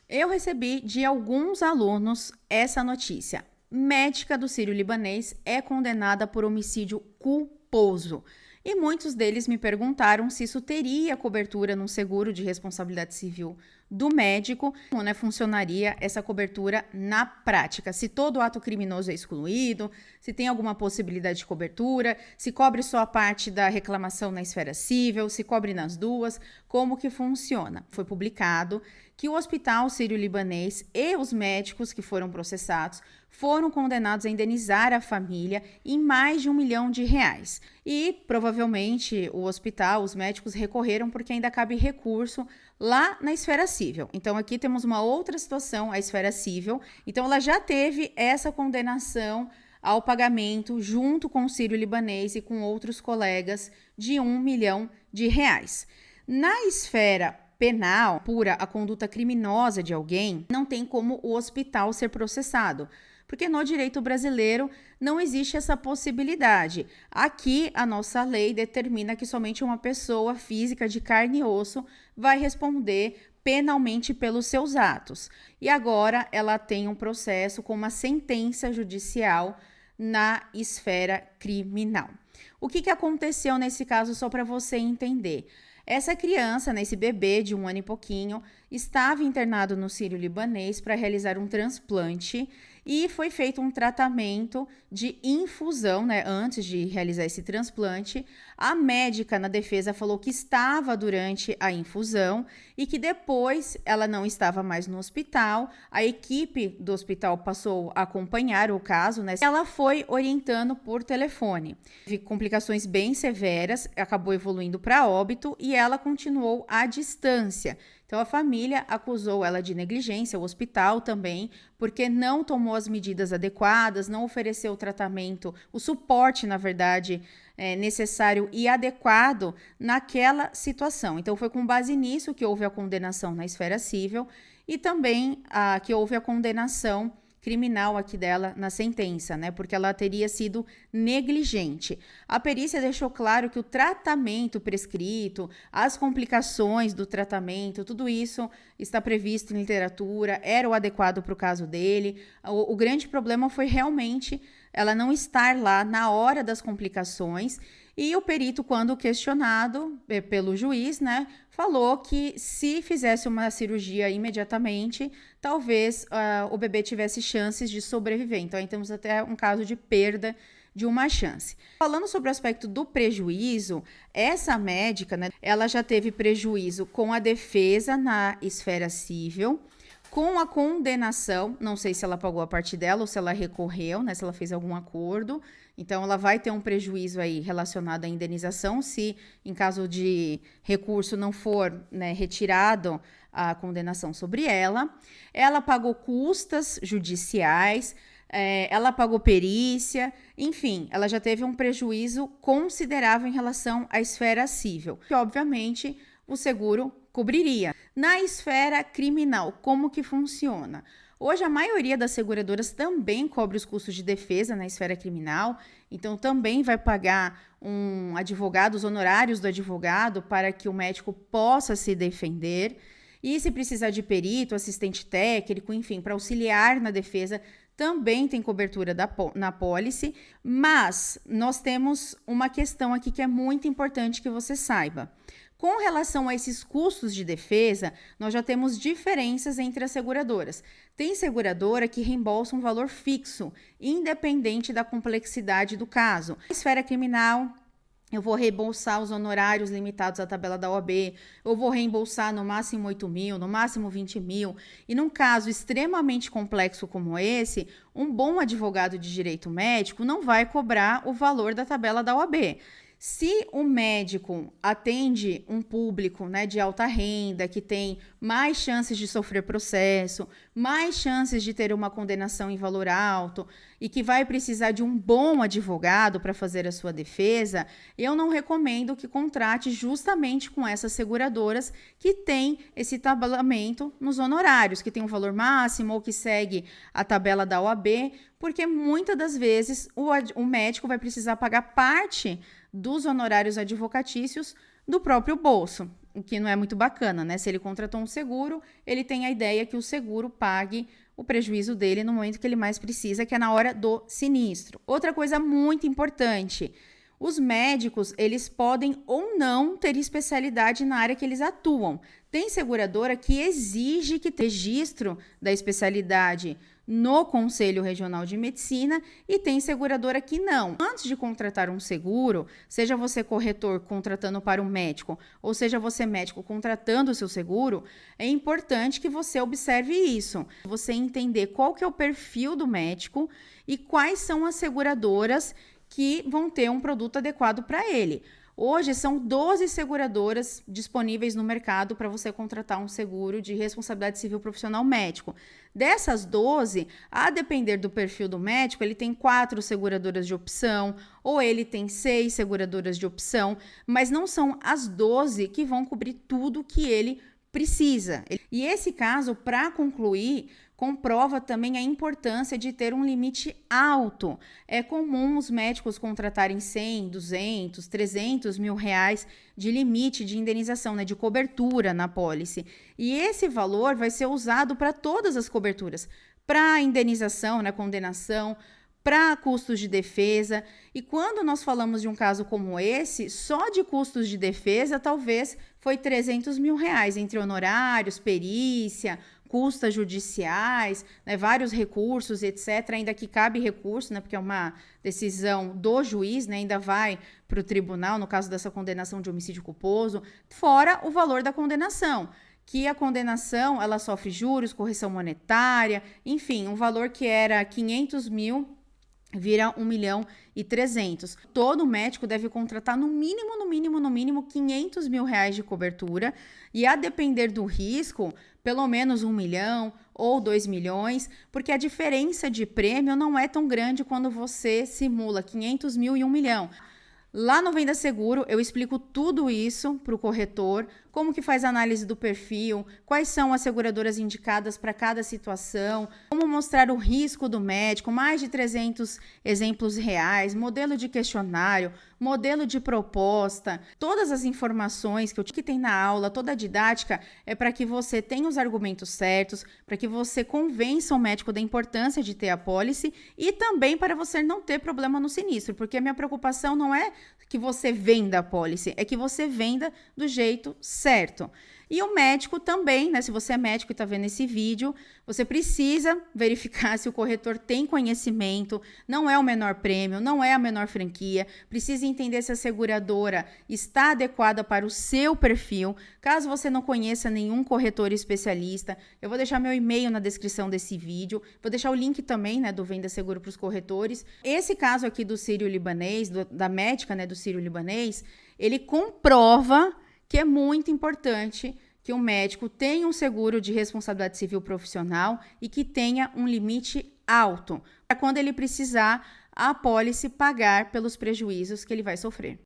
Eu recebi de alguns alunos essa notícia. Médica do Sírio-Libanês é condenada por homicídio culposo. E muitos deles me perguntaram se isso teria cobertura no seguro de responsabilidade civil do médico, como funcionaria essa cobertura na prática, se todo ato criminoso é excluído, se tem alguma possibilidade de cobertura, se cobre só a parte da reclamação na esfera civil, se cobre nas duas, como que funciona. Foi publicado que o Hospital Sírio-Libanês e os médicos que foram processados foram condenados a indenizar a família em mais de R$1 milhão. E provavelmente o hospital, os médicos recorreram porque ainda cabe recurso lá na esfera civil. Então aqui temos uma outra situação, a esfera civil. Então ela já teve essa condenação ao pagamento junto com o Sírio-Libanês e com outros colegas de R$1 milhão. Na esfera penal, pura a conduta criminosa de alguém, não tem como o hospital ser processado, porque no direito brasileiro não existe essa possibilidade. Aqui, a nossa lei determina que somente uma pessoa física de carne e osso vai responder penalmente pelos seus atos. E agora ela tem um processo com uma sentença judicial na esfera criminal. O que aconteceu nesse caso, só para você entender? Essa criança, esse bebê de 1 ano e pouquinho, estava internado no Sírio-Libanês para realizar um transplante e foi feito um tratamento de infusão, antes de realizar esse transplante. A médica na defesa falou que estava durante a infusão e que depois ela não estava mais no hospital. A equipe do hospital passou a acompanhar o caso, Ela foi orientando por telefone. Teve complicações bem severas, acabou evoluindo para óbito e ela continuou à distância. Então, a família acusou ela de negligência, o hospital também, porque não tomou as medidas adequadas, não ofereceu o tratamento, o suporte, na verdade, necessário e adequado naquela situação. Então, foi com base nisso que houve a condenação na esfera civil e também que houve a condenação criminal aqui dela na sentença, porque ela teria sido negligente. A perícia deixou claro que o tratamento prescrito, as complicações do tratamento, tudo isso está previsto em literatura, era o adequado para o caso dele. O grande problema foi realmente ela não estar lá na hora das complicações. E o perito, quando questionado pelo juiz, falou que se fizesse uma cirurgia imediatamente, talvez o bebê tivesse chances de sobreviver. Então, aí temos até um caso de perda de uma chance. Falando sobre o aspecto do prejuízo, essa médica, ela já teve prejuízo com a defesa na esfera civil, com a condenação, não sei se ela pagou a parte dela ou se ela recorreu, se ela fez algum acordo. Então, ela vai ter um prejuízo aí relacionado à indenização, se em caso de recurso não for retirado a condenação sobre ela. Ela pagou custas judiciais, ela pagou perícia, enfim, ela já teve um prejuízo considerável em relação à esfera civil, que obviamente o seguro cobriria. Na esfera criminal, como que funciona? Hoje, a maioria das seguradoras também cobre os custos de defesa na esfera criminal, então também vai pagar um advogado, os honorários do advogado, para que o médico possa se defender. E se precisar de perito, assistente técnico, enfim, para auxiliar na defesa, também tem cobertura na pólice. Mas nós temos uma questão aqui que é muito importante que você saiba. Com relação a esses custos de defesa, nós já temos diferenças entre as seguradoras. Tem seguradora que reembolsa um valor fixo, independente da complexidade do caso. Na esfera criminal, eu vou reembolsar os honorários limitados à tabela da OAB, eu vou reembolsar no máximo 8 mil, no máximo 20 mil. E num caso extremamente complexo como esse, um bom advogado de direito médico não vai cobrar o valor da tabela da OAB. Se o médico atende um público de alta renda, que tem mais chances de sofrer processo, mais chances de ter uma condenação em valor alto e que vai precisar de um bom advogado para fazer a sua defesa, eu não recomendo que contrate justamente com essas seguradoras que têm esse tabelamento nos honorários, que tem um valor máximo ou que segue a tabela da OAB, porque muitas das vezes o médico vai precisar pagar parte dos honorários advocatícios do próprio bolso. o que não é muito bacana, né? Se ele contratou um seguro, ele tem a ideia que o seguro pague o prejuízo dele no momento que ele mais precisa, que é na hora do sinistro. Outra coisa muito importante, os médicos, eles podem ou não ter especialidade na área que eles atuam. Tem seguradora que exige que tenha registro da especialidade no Conselho Regional de Medicina e tem seguradora que não. Antes de contratar um seguro, seja você corretor contratando para um médico, ou seja você médico contratando o seu seguro, é importante que você observe isso. Você entender qual que é o perfil do médico e quais são as seguradoras que vão ter um produto adequado para ele. Hoje são 12 seguradoras disponíveis no mercado para você contratar um seguro de responsabilidade civil profissional médico. Dessas 12, a depender do perfil do médico, ele tem 4 seguradoras de opção ou ele tem 6 seguradoras de opção, mas não são as 12 que vão cobrir tudo que ele precisa. E esse caso, para concluir, comprova também a importância de ter um limite alto. É comum os médicos contratarem 100, 200, 300 mil reais de limite de indenização, né, de cobertura na pólice. E esse valor vai ser usado para todas as coberturas, para indenização, né, condenação, para custos de defesa. E quando nós falamos de um caso como esse, só de custos de defesa, talvez foi 300 mil reais, entre honorários, perícia, custas judiciais, né, vários recursos, etc. Ainda que cabe recurso, né, porque é uma decisão do juiz, né, ainda vai para o tribunal, no caso dessa condenação de homicídio culposo, fora o valor da condenação, que a condenação, ela sofre juros, correção monetária, enfim, um valor que era 500 mil vira 1.300.000. Todo médico deve contratar no mínimo 500 mil reais de cobertura e a depender do risco, pelo menos 1 milhão ou 2 milhões, porque a diferença de prêmio não é tão grande quando você simula 500 mil e 1 milhão. Lá no Venda Seguro, eu explico tudo isso para o corretor, como que faz a análise do perfil, quais são as seguradoras indicadas para cada situação, como mostrar o risco do médico, mais de 300 exemplos reais, modelo de questionário, modelo de proposta, todas as informações que tem na aula, toda a didática é para que você tenha os argumentos certos, para que você convença o médico da importância de ter a pólice e também para você não ter problema no sinistro, porque a minha preocupação não é que você venda a pólice, é que você venda do jeito certo. E o médico também, né? Se você é médico e está vendo esse vídeo, você precisa verificar se o corretor tem conhecimento, não é o menor prêmio, não é a menor franquia, precisa entender se a seguradora está adequada para o seu perfil. Caso você não conheça nenhum corretor especialista, eu vou deixar meu e-mail na descrição desse vídeo, vou deixar o link também, né, do Venda Seguro para os corretores. Esse caso aqui do Sírio-Libanês, da médica, né, do Sírio-Libanês, ele comprova que é muito importante que o médico tenha um seguro de responsabilidade civil profissional e que tenha um limite alto, para quando ele precisar, a apólice pagar pelos prejuízos que ele vai sofrer.